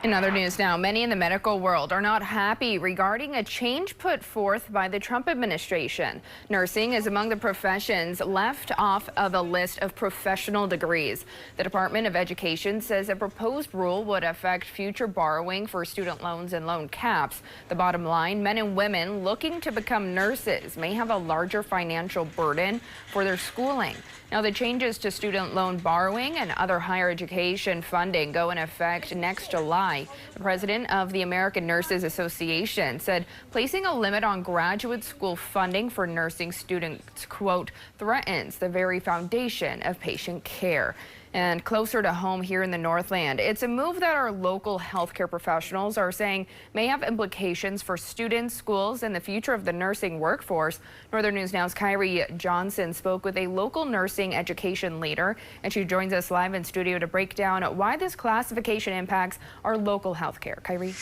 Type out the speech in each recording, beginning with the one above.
In other news now, many in the medical world are not happy regarding a change put forth by the Trump administration. Nursing is among the professions left off of a list of professional degrees. The Department of Education says a proposed rule would affect future borrowing for student loans and loan caps. The bottom line, men and women looking to become nurses may have a larger financial burden for their schooling. Now, the changes to student loan borrowing and other higher education funding go in effect next July. The president of the American Nurses Association said placing a limit on graduate school funding for nursing students, quote, threatens the very foundation of patient care. And closer to home here in the Northland, it's a move that our local healthcare professionals are saying may have implications for students, schools, and the future of the nursing workforce. Northern News Now's Kyrie Johnson spoke with a local nursing education leader, and she joins us live in studio to break down why this classification impacts our local healthcare. Kyrie.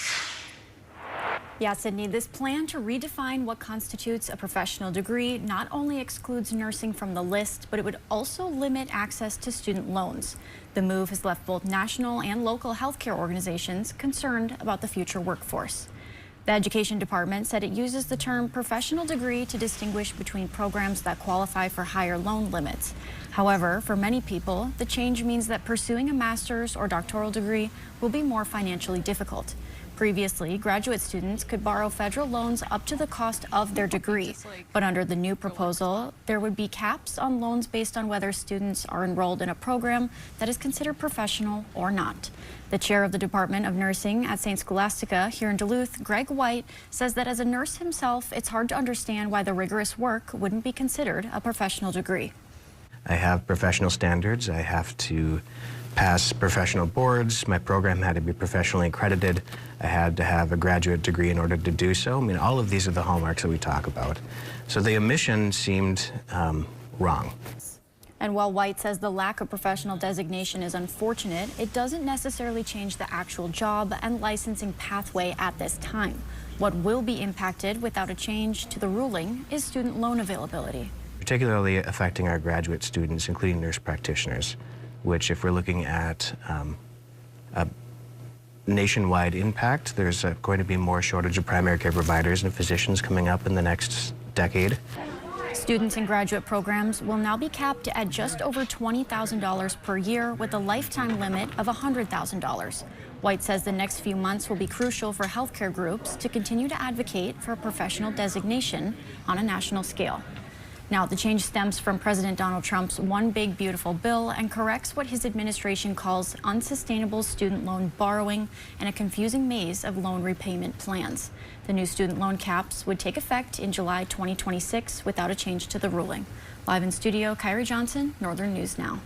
Yeah, Sydney, this plan to redefine what constitutes a professional degree not only excludes nursing from the list, but it would also limit access to student loans. The move has left both national and local healthcare organizations concerned about the future workforce. The Education Department said it uses the term professional degree to distinguish between programs that qualify for higher loan limits. However, for many people, the change means that pursuing a master's or doctoral degree will be more financially difficult. Previously, graduate students could borrow federal loans up to the cost of their degree. But under the new proposal, there would be caps on loans based on whether students are enrolled in a program that is considered professional or not. The chair of the Department of Nursing at St. Scholastica here in Duluth, Greg White, says that as a nurse himself, it's hard to understand why the rigorous work wouldn't be considered a professional degree. I have professional standards. I have to pass professional boards. My program had to be professionally accredited. I had to have a graduate degree in order to do so. I mean, all of these are the hallmarks that we talk about. So the omission seemed wrong. And while White says the lack of professional designation is unfortunate, it doesn't necessarily change the actual job and licensing pathway at this time. What will be impacted without a change to the ruling is student loan availability. Particularly affecting our graduate students, including nurse practitioners, which if we're looking at a nationwide impact, there's going to be more shortage of primary care providers and physicians coming up in the next decade. Students in graduate programs will now be capped at just over $20,000 per year with a lifetime limit of $100,000. White says the next few months will be crucial for healthcare groups to continue to advocate for a professional designation on a national scale. Now, the change stems from President Donald Trump's One Big Beautiful Bill and corrects what his administration calls unsustainable student loan borrowing and a confusing maze of loan repayment plans. The new student loan caps would take effect in July 2026 without a change to the ruling. Live in studio, Kyrie Johnson, Northern News Now.